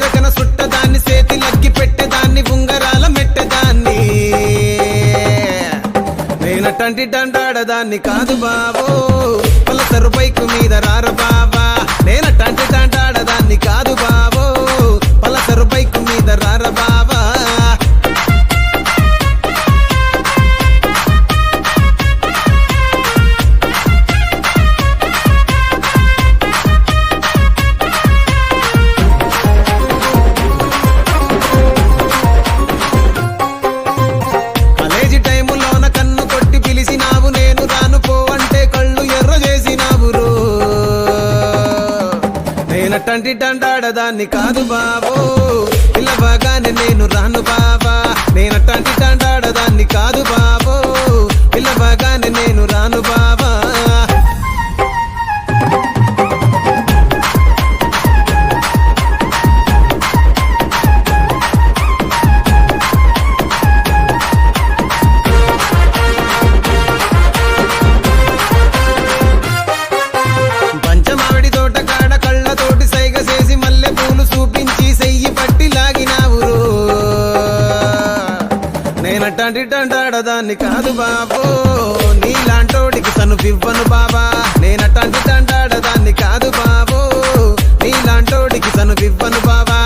చిలకన సుట్టదాన్ని సేతి లగ్గి పెట్టేదాన్ని ఉంగరాల మెట్టేదాన్ని నేనటంటి డండాడదాన్ని కాదు బావో పలసరు బైకు మీద రార బావా నేనటంటి డండాడదాన్ని కాదు బావో పలసరు బైకు మీద రార బావా నేనటంటి డండాడదాన్ని కాదు బావో పిల్లవగానే నేను రాను బావా నేనటంటి డండాడదాన్ని కాదు బావో పిల్లవగానే నేను రాను బావా నేనటంటి డండాడదాన్ని కాదు బాబో నీలాంటోడికి తను ఇవ్వను బాబా నేనటంటి డండాడదాన్ని కాదు బాబో నీలాంటోడికి తను ఇవ్వను బాబా